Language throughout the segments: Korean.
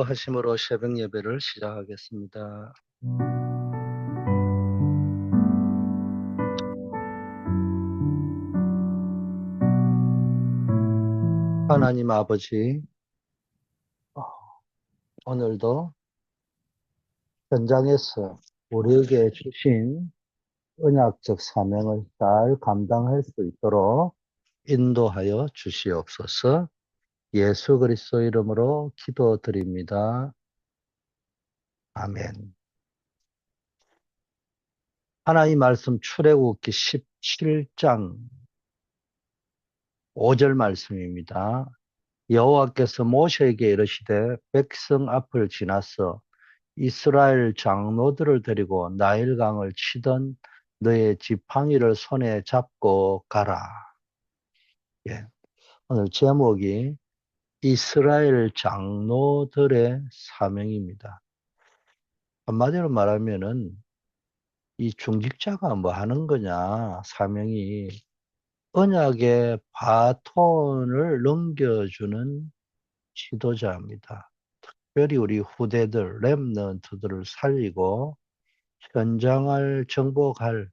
기도하심으로 새벽 예배를 시작하겠습니다. 하나님 아버지, 오늘도 현장에서 우리에게 주신 언약적 사명을 잘 감당할 수 있도록 인도하여 주시옵소서. 예수 그리스도 이름으로 기도드립니다. 아멘. 하나님 말씀 출애굽기 17장 5절 말씀입니다. 여호와께서 모세에게 이르시되 백성 앞을 지나서 이스라엘 장로들을 데리고 나일강을 치던 너의 지팡이를 손에 잡고 가라. 예. 오늘 제목이 이스라엘 장로들의 사명입니다. 한마디로 말하면은 이 중직자가 뭐 하는 거냐, 사명이 언약의 바톤을 넘겨주는 지도자입니다. 특별히 우리 후대들, 렘넌트들을 살리고 현장을 정복할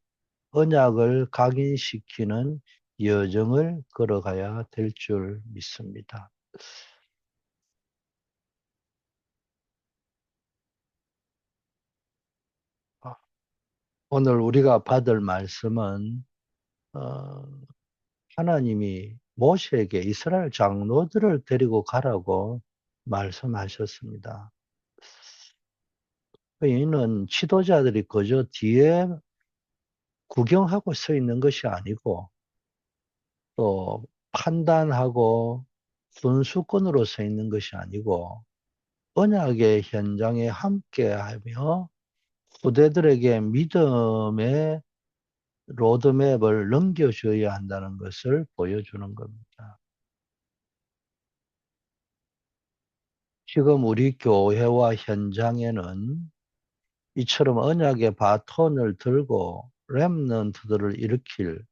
언약을 각인시키는 여정을 걸어가야 될 줄 믿습니다. 오늘 우리가 받을 말씀은 하나님이 모세에게 이스라엘 장로들을 데리고 가라고 말씀하셨습니다. 이는 지도자들이 그저 뒤에 구경하고 서 있는 것이 아니고 또 판단하고 분수권으로 서 있는 것이 아니고 언약의 현장에 함께하며 후대들에게 믿음의 로드맵을 넘겨줘야 한다는 것을 보여주는 겁니다. 지금 우리 교회와 현장에는 이처럼 언약의 바톤을 들고 렘넌트들을 일으킬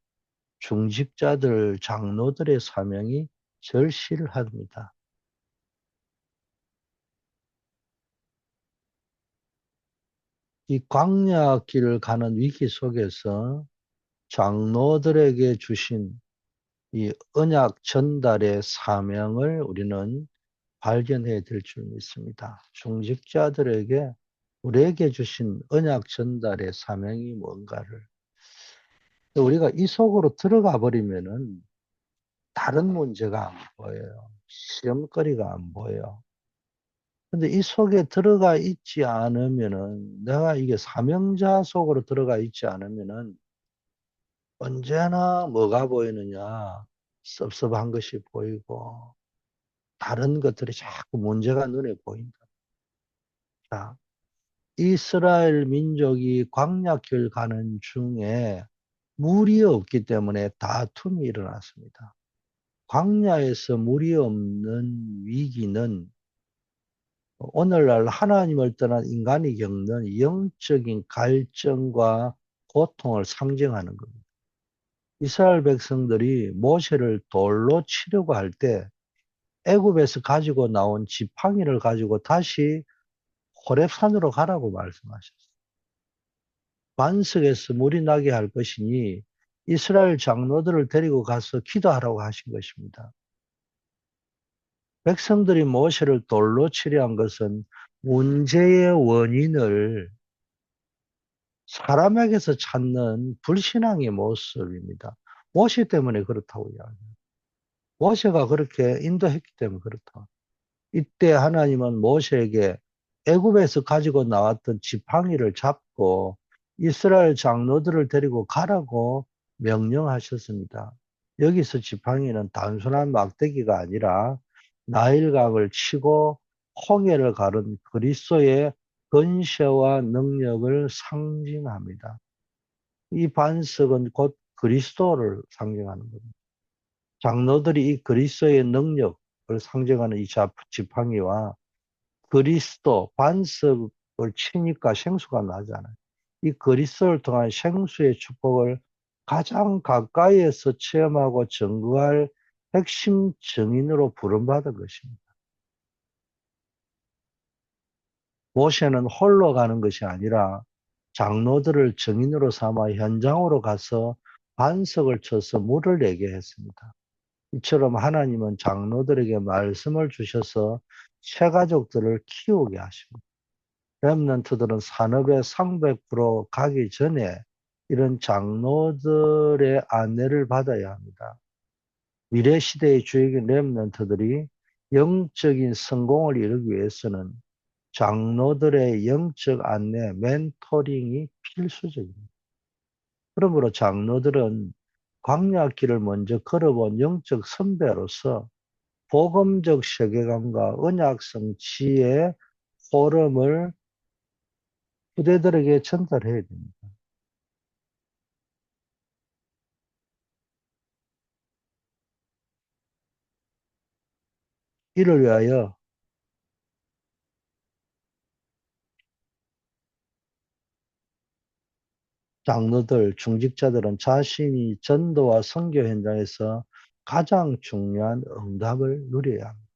중직자들, 장로들의 사명이 절실합니다. 이 광야길을 가는 위기 속에서 장로들에게 주신 이 언약 전달의 사명을 우리는 발견해야 될 줄 믿습니다. 중직자들에게 우리에게 주신 언약 전달의 사명이 뭔가를 우리가 이 속으로 들어가 버리면은 다른 문제가 안 보여요. 시험거리가 안 보여. 근데 이 속에 들어가 있지 않으면은 내가 이게 사명자 속으로 들어가 있지 않으면은 언제나 뭐가 보이느냐? 섭섭한 것이 보이고 다른 것들이 자꾸 문제가 눈에 보인다. 자, 이스라엘 민족이 광야길 가는 중에 물이 없기 때문에 다툼이 일어났습니다. 광야에서 물이 없는 위기는 오늘날 하나님을 떠난 인간이 겪는 영적인 갈증과 고통을 상징하는 겁니다. 이스라엘 백성들이 모세를 돌로 치려고 할 때 애굽에서 가지고 나온 지팡이를 가지고 다시 호렙산으로 가라고 말씀하셨어요. 반석에서 물이 나게 할 것이니 이스라엘 장로들을 데리고 가서 기도하라고 하신 것입니다. 백성들이 모세를 돌로 치려 한 것은 문제의 원인을 사람에게서 찾는 불신앙의 모습입니다. 모세 때문에 그렇다고 이야기해요. 모세가 그렇게 인도했기 때문에 그렇다. 이때 하나님은 모세에게 애굽에서 가지고 나왔던 지팡이를 잡고 이스라엘 장로들을 데리고 가라고 명령하셨습니다. 여기서 지팡이는 단순한 막대기가 아니라 나일강을 치고 홍해를 가른 그리스도의 권세와 능력을 상징합니다. 이 반석은 곧 그리스도를 상징하는 겁니다. 장로들이 이 그리스도의 능력을 상징하는 이 지팡이와 그리스도 반석을 치니까 생수가 나잖아요. 이 그리스도를 통한 생수의 축복을 가장 가까이에서 체험하고 증거할 핵심 증인으로 부름받은 것입니다. 모세는 홀로 가는 것이 아니라 장로들을 증인으로 삼아 현장으로 가서 반석을 쳐서 물을 내게 했습니다. 이처럼 하나님은 장로들에게 말씀을 주셔서 새가족들을 키우게 하십니다. 렘넌트들은 산업에 상백부로 가기 전에 이런 장로들의 안내를 받아야 합니다. 미래 시대의 주역인 렘넌트들이 영적인 성공을 이루기 위해서는 장로들의 영적 안내, 멘토링이 필수적입니다. 그러므로 장로들은 광야길을 먼저 걸어본 영적 선배로서 복음적 세계관과 언약 성취의 포럼을 후대들에게 전달해야 됩니다. 이를 위하여 장로들, 중직자들은 자신이 전도와 선교 현장에서 가장 중요한 응답을 누려야 합니다.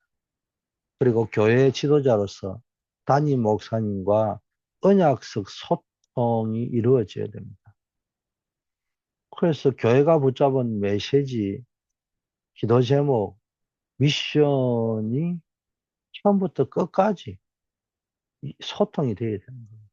그리고 교회 지도자로서 담임 목사님과 언약적 소통이 이루어져야 됩니다. 그래서 교회가 붙잡은 메시지, 기도 제목, 미션이 처음부터 끝까지 소통이 되어야 됩니다.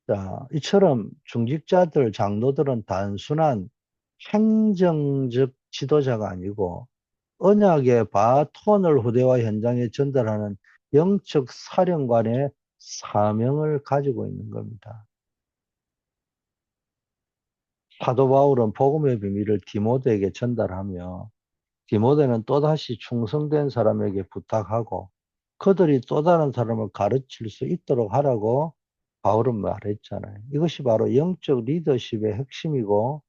자, 이처럼 중직자들, 장로들은 단순한 행정적 지도자가 아니고 언약의 바톤을 후대와 현장에 전달하는 영적 사령관의 사명을 가지고 있는 겁니다. 사도 바울은 복음의 비밀을 디모데에게 전달하며 디모데는 또다시 충성된 사람에게 부탁하고 그들이 또 다른 사람을 가르칠 수 있도록 하라고 바울은 말했잖아요. 이것이 바로 영적 리더십의 핵심이고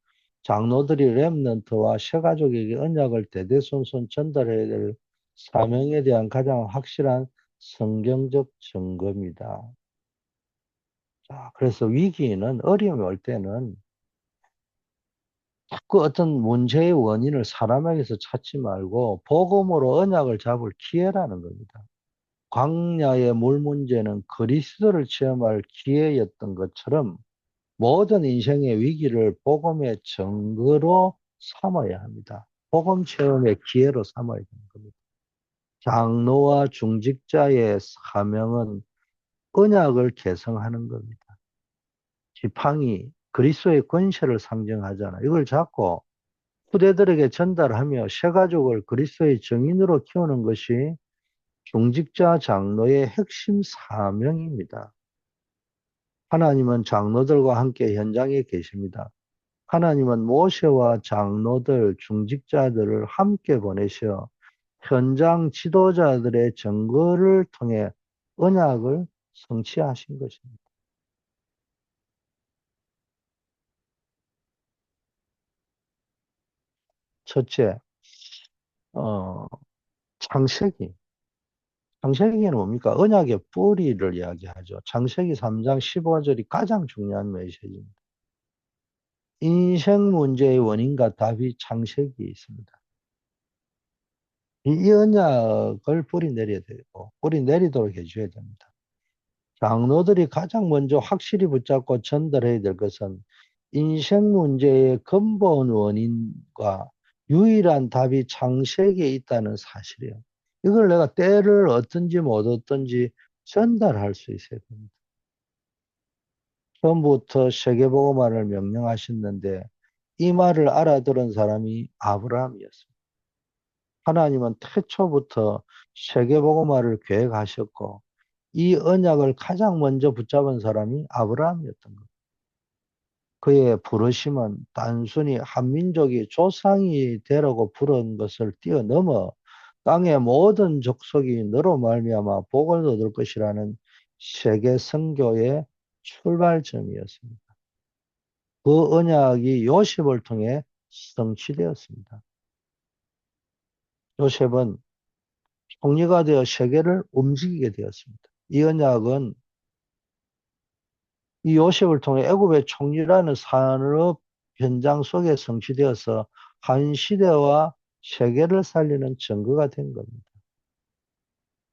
장로들이 렘넌트와 새가족에게 언약을 대대손손 전달해야 될 사명에 대한 가장 확실한 성경적 증거입니다. 자, 그래서 위기는 어려움이 올 때는 그 어떤 문제의 원인을 사람에게서 찾지 말고 복음으로 언약을 잡을 기회라는 겁니다. 광야의 물 문제는 그리스도를 체험할 기회였던 것처럼 모든 인생의 위기를 복음의 증거로 삼아야 합니다. 복음 체험의 기회로 삼아야 되는 겁니다. 장로와 중직자의 사명은 언약을 개성하는 겁니다. 지팡이, 그리스도의 권세를 상징하잖아요. 이걸 잡고 후대들에게 전달하며 새가족을 그리스도의 증인으로 키우는 것이 중직자 장로의 핵심 사명입니다. 하나님은 장로들과 함께 현장에 계십니다. 하나님은 모세와 장로들, 중직자들을 함께 보내셔 현장 지도자들의 증거를 통해 언약을 성취하신 것입니다. 첫째, 어, 창세기. 창세기는 뭡니까? 언약의 뿌리를 이야기하죠. 창세기 3장 15절이 가장 중요한 메시지입니다. 인생 문제의 원인과 답이 창세기에 있습니다. 이 언약을 뿌리 내려야 되고, 뿌리 내리도록 해줘야 됩니다. 장로들이 가장 먼저 확실히 붙잡고 전달해야 될 것은 인생 문제의 근본 원인과 유일한 답이 창세기에 있다는 사실이에요. 이걸 내가 때를 얻든지 못 얻든지 전달할 수 있어야 됩니다. 처음부터 세계복음화를 명령하셨는데 이 말을 알아들은 사람이 아브라함이었습니다. 하나님은 태초부터 세계복음화를 계획하셨고 이 언약을 가장 먼저 붙잡은 사람이 아브라함이었던 겁니다. 그의 부르심은 단순히 한민족이 조상이 되라고 부른 것을 뛰어넘어 땅의 모든 족속이 너로 말미암아 복을 얻을 것이라는 세계 선교의 출발점이었습니다. 그 언약이 요셉을 통해 성취되었습니다. 요셉은 총리가 되어 세계를 움직이게 되었습니다. 이 언약은 이 요셉을 통해 애굽의 총리라는 산업 현장 속에 성취되어서 한 시대와 세계를 살리는 증거가 된 겁니다.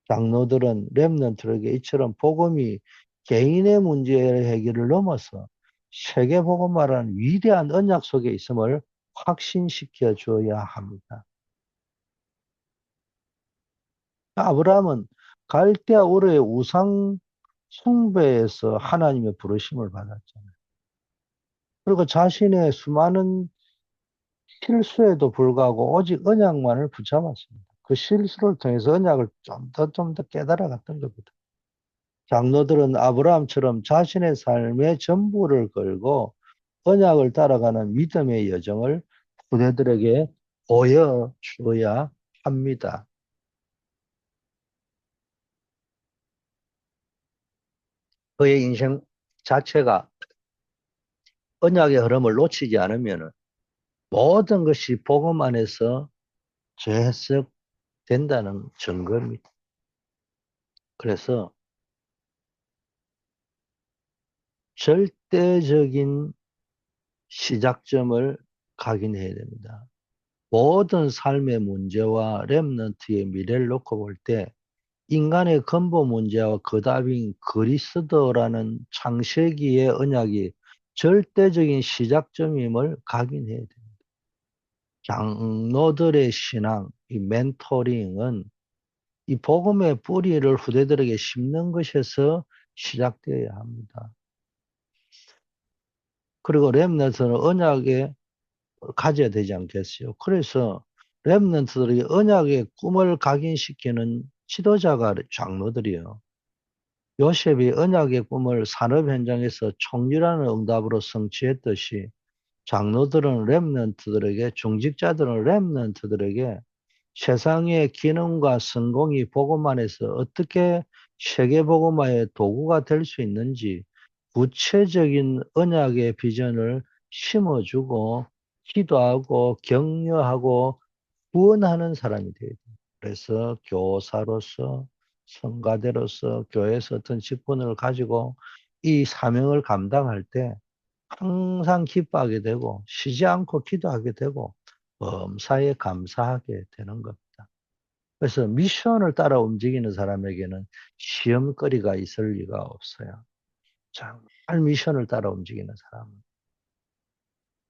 장로들은 렘넌트에게 이처럼 복음이 개인의 문제 해결을 넘어서 세계 복음화라는 위대한 언약 속에 있음을 확신시켜 줘야 합니다. 아브라함은 갈대아 우르의 우상 숭배에서 하나님의 부르심을 받았잖아요. 그리고 자신의 수많은 실수에도 불구하고 오직 언약만을 붙잡았습니다. 그 실수를 통해서 언약을 좀 더 깨달아갔던 겁니다. 장로들은 아브라함처럼 자신의 삶의 전부를 걸고 언약을 따라가는 믿음의 여정을 후대들에게 보여주어야 합니다. 그의 인생 자체가 언약의 흐름을 놓치지 않으면 모든 것이 복음 안에서 재해석된다는 증거입니다. 그래서 절대적인 시작점을 각인해야 됩니다. 모든 삶의 문제와 렘넌트의 미래를 놓고 볼 때 인간의 근본 문제와 그 답인 그리스도라는 창세기의 언약이 절대적인 시작점임을 각인해야 됩니다. 장로들의 신앙, 이 멘토링은 이 복음의 뿌리를 후대들에게 심는 것에서 시작되어야 합니다. 그리고 렘넌트는 언약에 가져야 되지 않겠어요? 그래서 렘넌트들이 언약의 꿈을 각인시키는 지도자가 장로들이요. 요셉이 언약의 꿈을 산업 현장에서 총률하는 응답으로 성취했듯이 장로들은 렘넌트들에게, 중직자들은 렘넌트들에게 세상의 기능과 성공이 복음 안에서 어떻게 세계 복음화의 도구가 될 수 있는지 구체적인 언약의 비전을 심어주고 기도하고 격려하고 구원하는 사람이 되어야 돼요. 그래서 교사로서 성가대로서 교회에서 어떤 직분을 가지고 이 사명을 감당할 때 항상 기뻐하게 되고 쉬지 않고 기도하게 되고 범사에 감사하게 되는 겁니다. 그래서 미션을 따라 움직이는 사람에게는 시험거리가 있을 리가 없어요. 정말 미션을 따라 움직이는 사람.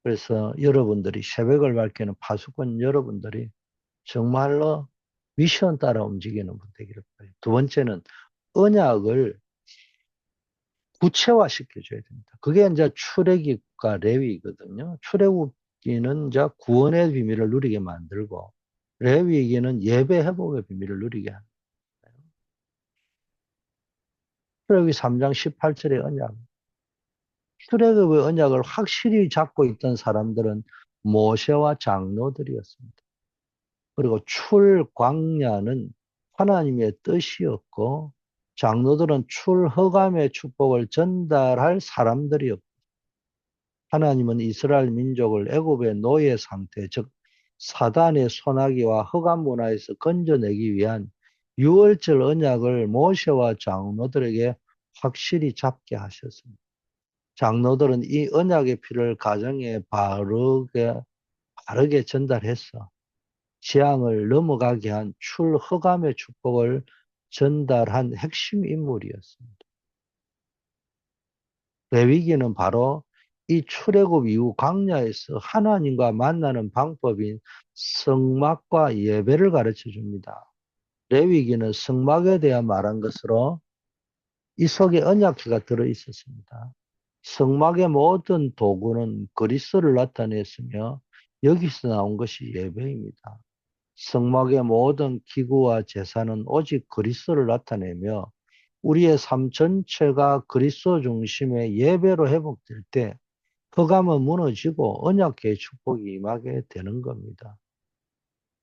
그래서 여러분들이 새벽을 밝히는 파수꾼 여러분들이 정말로 미션 따라 움직이는 분 되기를 바라요. 두 번째는 언약을 구체화시켜줘야 됩니다. 그게 이제 출애굽과 레위거든요. 출애굽기는 이제 구원의 비밀을 누리게 만들고 레위기는 예배 회복의 비밀을 누리게 합니다. 출애굽기 3장 18절의 언약. 출애굽의 언약을 확실히 잡고 있던 사람들은 모세와 장로들이었습니다. 그리고 출광야는 하나님의 뜻이었고 장로들은 출허감의 축복을 전달할 사람들이었고 하나님은 이스라엘 민족을 애굽의 노예 상태, 즉 사단의 소나기와 흑암 문화에서 건져내기 위한 유월절 언약을 모세와 장로들에게 확실히 잡게 하셨습니다. 장로들은 이 언약의 피를 가정에 바르게 전달해서 재앙을 넘어가게 한 출허감의 축복을 전달한 핵심 인물이었습니다. 레위기는 바로 이 출애굽 이후 광야에서 하나님과 만나는 방법인 성막과 예배를 가르쳐 줍니다. 레위기는 성막에 대한 말한 것으로 이 속에 언약궤가 들어 있었습니다. 성막의 모든 도구는 그리스도를 나타냈으며 여기서 나온 것이 예배입니다. 성막의 모든 기구와 제사는 오직 그리스도를 나타내며 우리의 삶 전체가 그리스도 중심의 예배로 회복될 때 흑암은 무너지고 언약궤의 축복이 임하게 되는 겁니다.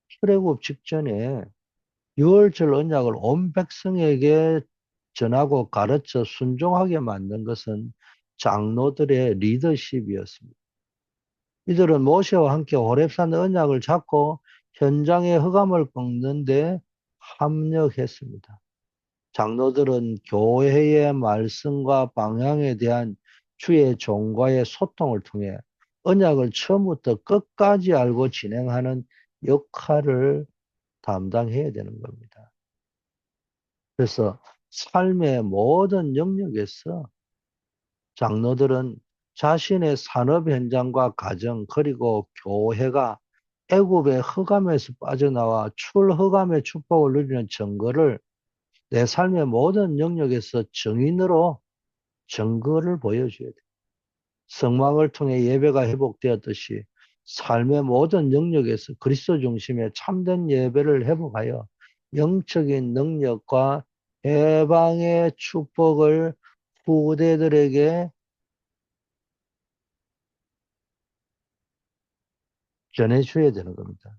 출애굽 직전에 유월절 언약을 온 백성에게 전하고 가르쳐 순종하게 만든 것은 장로들의 리더십이었습니다. 이들은 모세와 함께 호렙산 언약을 잡고 현장의 흑암을 꺾는데 합력했습니다. 장로들은 교회의 말씀과 방향에 대한 주의 종과의 소통을 통해 언약을 처음부터 끝까지 알고 진행하는 역할을 담당해야 되는 겁니다. 그래서 삶의 모든 영역에서 장로들은 자신의 산업 현장과 가정 그리고 교회가 애굽의 흑암에서 빠져나와 출흑암의 축복을 누리는 증거를 내 삶의 모든 영역에서 증인으로 증거를 보여줘야 돼. 성막을 통해 예배가 회복되었듯이 삶의 모든 영역에서 그리스도 중심의 참된 예배를 회복하여 영적인 능력과 해방의 축복을 후대들에게 전해줘야 되는 겁니다.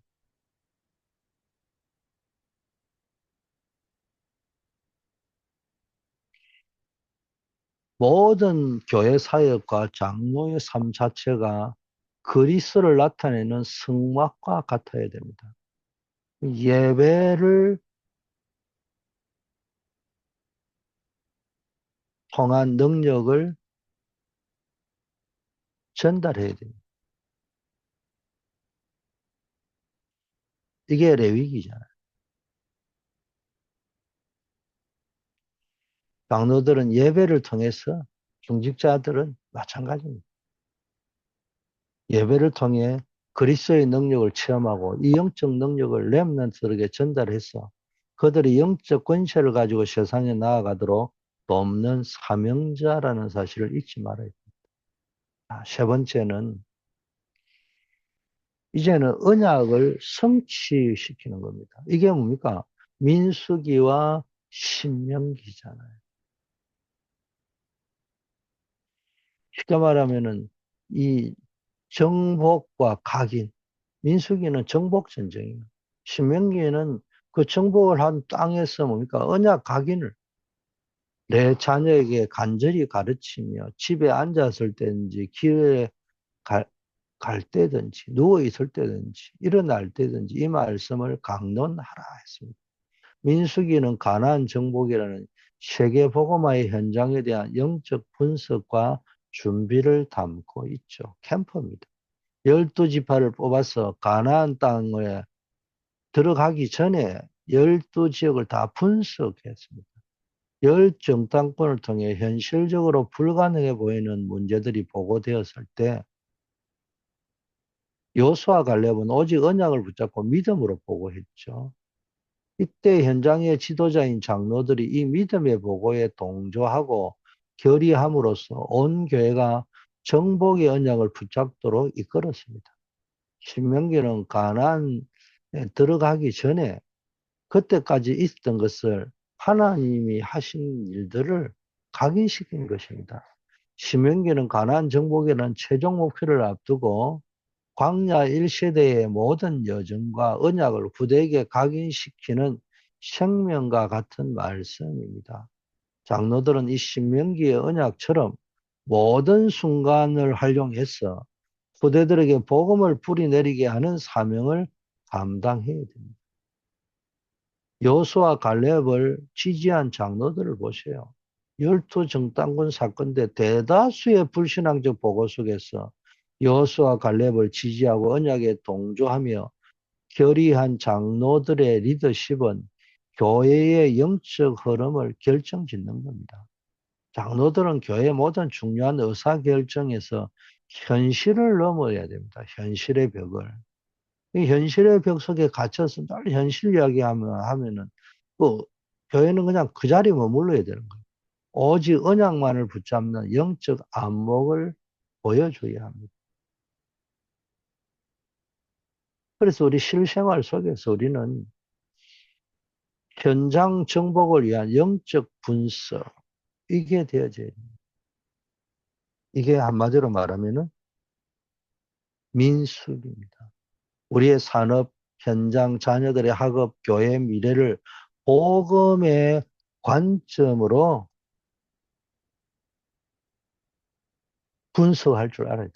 모든 교회 사역과 장로의 삶 자체가 그리스도를 나타내는 성막과 같아야 됩니다. 예배를 통한 능력을 전달해야 됩니다. 이게 레위기잖아요. 장로들은 예배를 통해서 중직자들은 마찬가지입니다. 예배를 통해 그리스도의 능력을 체험하고 이 영적 능력을 렘넌트들에게 전달해서 그들이 영적 권세를 가지고 세상에 나아가도록 돕는 사명자라는 사실을 잊지 말아야 됩니다. 세 번째는 이제는 언약을 성취시키는 겁니다. 이게 뭡니까? 민수기와 신명기잖아요. 쉽게 말하면은 이 정복과 각인, 민수기는 정복 전쟁이에요. 신명기에는 그 정복을 한 땅에서 뭡니까? 언약 각인을 내 자녀에게 간절히 가르치며 집에 앉았을 때든지 길에 갈, 갈 때든지 누워 있을 때든지 일어날 때든지 이 말씀을 강론하라 했습니다. 민수기는 가나안 정복이라는 세계 복음화의 현장에 대한 영적 분석과 준비를 담고 있죠. 캠프입니다. 12지파를 뽑아서 가나안 땅에 들어가기 전에 12지역을 다 분석했습니다. 열 정탐꾼을 통해 현실적으로 불가능해 보이는 문제들이 보고되었을 때 여호수아 갈렙은 오직 언약을 붙잡고 믿음으로 보고했죠. 이때 현장의 지도자인 장로들이 이 믿음의 보고에 동조하고 결의함으로써 온 교회가 정복의 언약을 붙잡도록 이끌었습니다. 신명기는 가나안에 들어가기 전에 그때까지 있었던 것을 하나님이 하신 일들을 각인시킨 것입니다. 신명기는 가나안 정복이라는 최종 목표를 앞두고 광야 1세대의 모든 여정과 언약을 후대에게 각인시키는 생명과 같은 말씀입니다. 장로들은 이 신명기의 언약처럼 모든 순간을 활용해서 후대들에게 복음을 뿌리내리게 하는 사명을 감당해야 됩니다. 여호수아 갈렙을 지지한 장로들을 보세요. 열두 정탐군 사건 때 대다수의 불신앙적 보고 속에서 여호수아 갈렙을 지지하고 언약에 동조하며 결의한 장로들의 리더십은 교회의 영적 흐름을 결정짓는 겁니다. 장로들은 교회의 모든 중요한 의사결정에서 현실을 넘어야 됩니다. 현실의 벽을. 이 현실의 벽 속에 갇혀서 늘 현실 이야기하면은 그 교회는 그냥 그 자리에 머물러야 되는 거예요. 오직 언약만을 붙잡는 영적 안목을 보여줘야 합니다. 그래서 우리 실생활 속에서 우리는 현장 정복을 위한 영적 분석, 이게 되어져야 됩니다. 이게 한마디로 말하면은 민숙입니다. 우리의 산업, 현장, 자녀들의 학업, 교회 미래를 복음의 관점으로 분석할 줄 알아야 돼.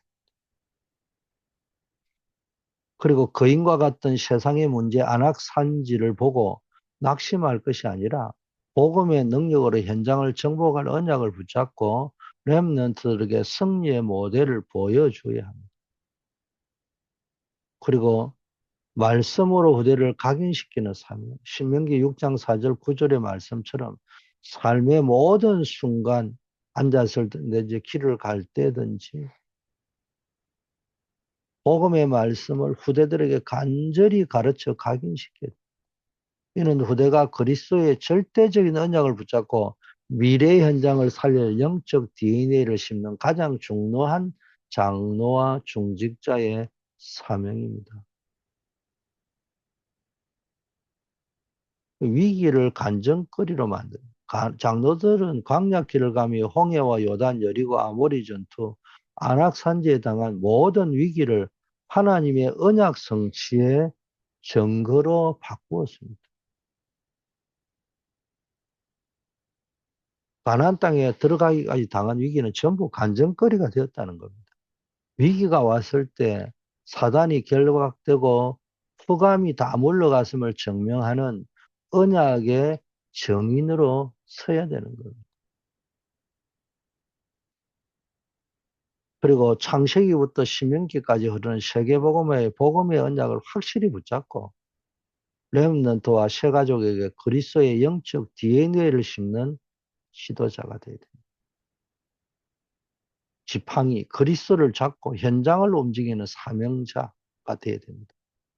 그리고 거인과 같은 세상의 문제, 안악산지를 보고 낙심할 것이 아니라 복음의 능력으로 현장을 정복할 언약을 붙잡고 렘넌트들에게 승리의 모델을 보여줘야 합니다. 그리고 말씀으로 후대를 각인시키는 사명. 신명기 6장 4절 9절의 말씀처럼 삶의 모든 순간 앉았을 때 내지 길을 갈 때든지 복음의 말씀을 후대들에게 간절히 가르쳐 각인시켜야 돼. 이는 후대가 그리스도의 절대적인 언약을 붙잡고 미래의 현장을 살려 영적 DNA를 심는 가장 중요한 장로와 중직자의 사명입니다. 위기를 간증거리로 만든 장로들은 광야길을 가며 홍해와 요단, 여리고, 아모리 전투, 안악 산지에 당한 모든 위기를 하나님의 언약 성취의 증거로 바꾸었습니다. 가나안 땅에 들어가기까지 당한 위기는 전부 간증거리가 되었다는 겁니다. 위기가 왔을 때 사단이 결박되고 흑암이 다 물러갔음을 증명하는 언약의 증인으로 서야 되는 겁니다. 그리고 창세기부터 신명기까지 흐르는 세계복음의 복음의 언약을 확실히 붙잡고 렘넌트와 세가족에게 그리스도의 영적 DNA를 심는 지도자가 되어야 됩니다. 지팡이, 그리스도를 잡고 현장을 움직이는 사명자가 되어야 됩니다.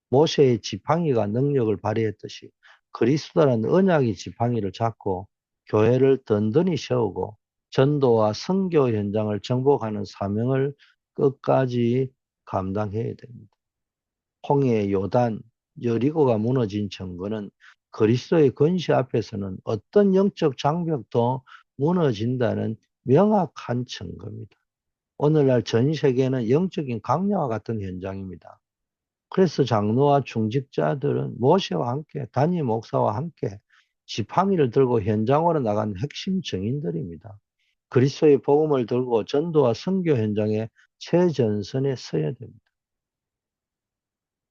모세의 지팡이가 능력을 발휘했듯이 그리스도라는 언약의 지팡이를 잡고 교회를 든든히 세우고 전도와 선교 현장을 정복하는 사명을 끝까지 감당해야 됩니다. 홍해, 요단, 여리고가 무너진 증거는 그리스도의 권세 앞에서는 어떤 영적 장벽도 무너진다는 명확한 증거입니다. 오늘날 전 세계는 영적인 강야와 같은 현장입니다. 그래서 장로와 중직자들은 모세와 함께 담임 목사와 함께 지팡이를 들고 현장으로 나간 핵심 증인들입니다. 그리스도의 복음을 들고 전도와 선교 현장에 최전선에 서야 됩니다.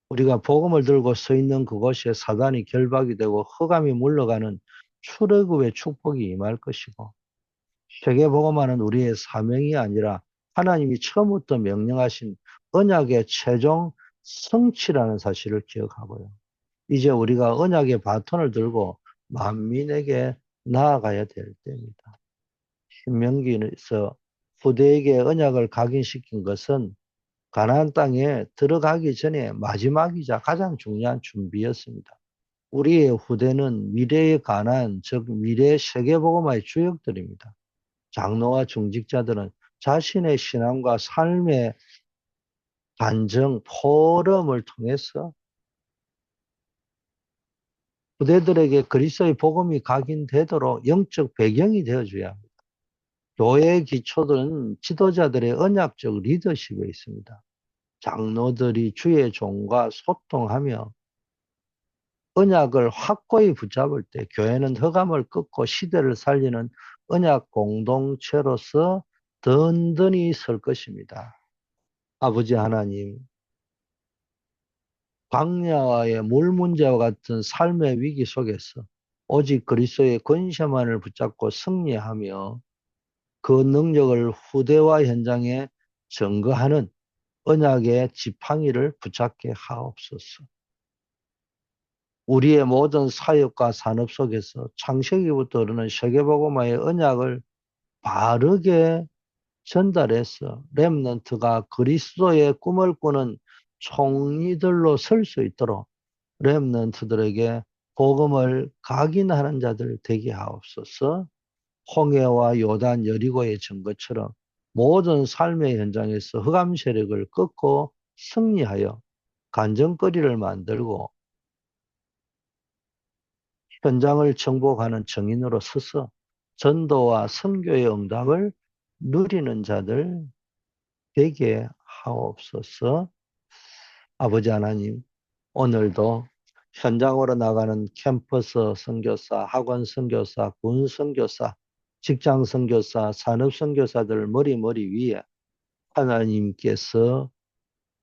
우리가 복음을 들고 서 있는 그곳에 사단이 결박이 되고 흑암이 물러가는 출애굽의 축복이 임할 것이고 세계복음화는 우리의 사명이 아니라 하나님이 처음부터 명령하신 언약의 최종 성취라는 사실을 기억하고요. 이제 우리가 언약의 바톤을 들고 만민에게 나아가야 될 때입니다. 신명기에서 후대에게 언약을 각인시킨 것은 가나안 땅에 들어가기 전에 마지막이자 가장 중요한 준비였습니다. 우리의 후대는 미래의 가나안, 즉 미래의 세계복음화의 주역들입니다. 장로와 중직자들은 자신의 신앙과 삶의 반증, 포럼을 통해서 후대들에게 그리스도의 복음이 각인되도록 영적 배경이 되어줘야 합니다. 교회의 기초들은 지도자들의 언약적 리더십에 있습니다. 장로들이 주의 종과 소통하며 언약을 확고히 붙잡을 때 교회는 흑암을 끊고 시대를 살리는 언약 공동체로서 든든히 설 것입니다. 아버지 하나님, 광야의 물 문제와 같은 삶의 위기 속에서 오직 그리스도의 권세만을 붙잡고 승리하며 그 능력을 후대와 현장에 증거하는 언약의 지팡이를 붙잡게 하옵소서. 우리의 모든 사역과 산업 속에서 창세기부터 흐르는 세계복음화의 언약을 바르게 전달해서 렘넌트가 그리스도의 꿈을 꾸는 총리들로 설 수 있도록 렘넌트들에게 복음을 각인하는 자들 되게 하옵소서. 홍해와 요단 여리고의 증거처럼 모든 삶의 현장에서 흑암 세력을 꺾고 승리하여 간증거리를 만들고 현장을 정복하는 증인으로 서서 전도와 선교의 응답을 누리는 자들 되게 하옵소서. 아버지 하나님, 오늘도 현장으로 나가는 캠퍼스 선교사, 학원 선교사, 군 선교사, 직장 선교사, 산업 선교사들 머리 위에 하나님께서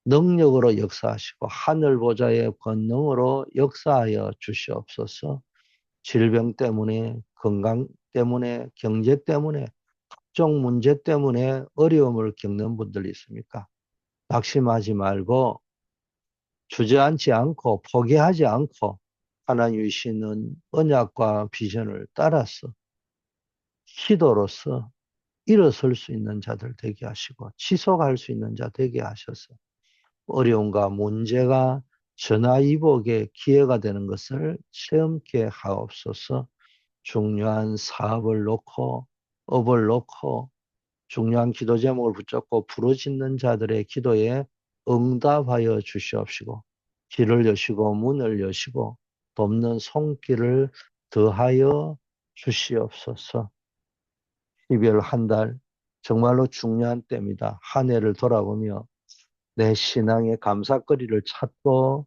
능력으로 역사하시고 하늘 보좌의 권능으로 역사하여 주시옵소서. 질병 때문에, 건강 때문에, 경제 때문에, 각종 문제 때문에 어려움을 겪는 분들이 있습니까? 낙심하지 말고 주저앉지 않고 포기하지 않고 하나님이 주시는 언약과 비전을 따라서 기도로서 일어설 수 있는 자들 되게 하시고 지속할 수 있는 자 되게 하셔서 어려움과 문제가 전화위복의 기회가 되는 것을 체험케 하옵소서. 중요한 사업을 놓고 업을 놓고 중요한 기도 제목을 붙잡고 부르짖는 자들의 기도에 응답하여 주시옵시고 길을 여시고 문을 여시고 돕는 손길을 더하여 주시옵소서. 12월 한 달 정말로 중요한 때입니다. 한 해를 돌아보며 내 신앙의 감사거리를 찾고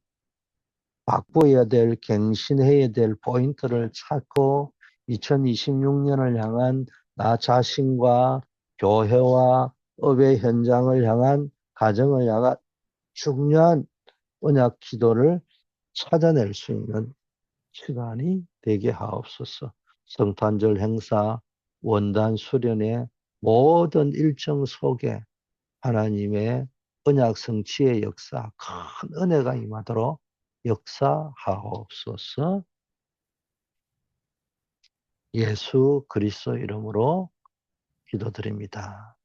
바꿔야 될, 갱신해야 될 포인트를 찾고 2026년을 향한 나 자신과 교회와 업의 현장을 향한 가정을 향한 중요한 언약 기도를 찾아낼 수 있는 시간이 되게 하옵소서. 성탄절 행사, 원단 수련의 모든 일정 속에 하나님의 언약 성취의 역사, 큰 은혜가 임하도록 역사하옵소서. 예수 그리스도 이름으로 기도드립니다.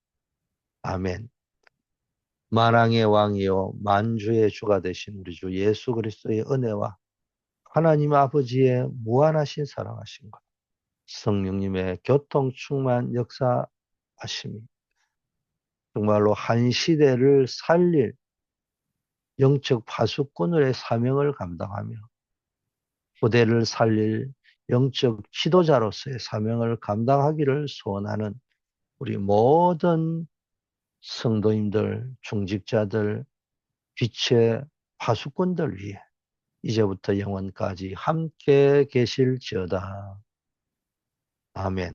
아멘. 만왕의 왕이요 만주의 주가 되신 우리 주 예수 그리스도의 은혜와 하나님 아버지의 무한하신 사랑하신 것, 성령님의 교통 충만 역사하심이 정말로 한 시대를 살릴 영적 파수꾼의 사명을 감당하며 후대를 살릴 영적 지도자로서의 사명을 감당하기를 소원하는 우리 모든 성도님들, 중직자들, 빛의 파수꾼들 위해 이제부터 영원까지 함께 계실지어다. 아멘.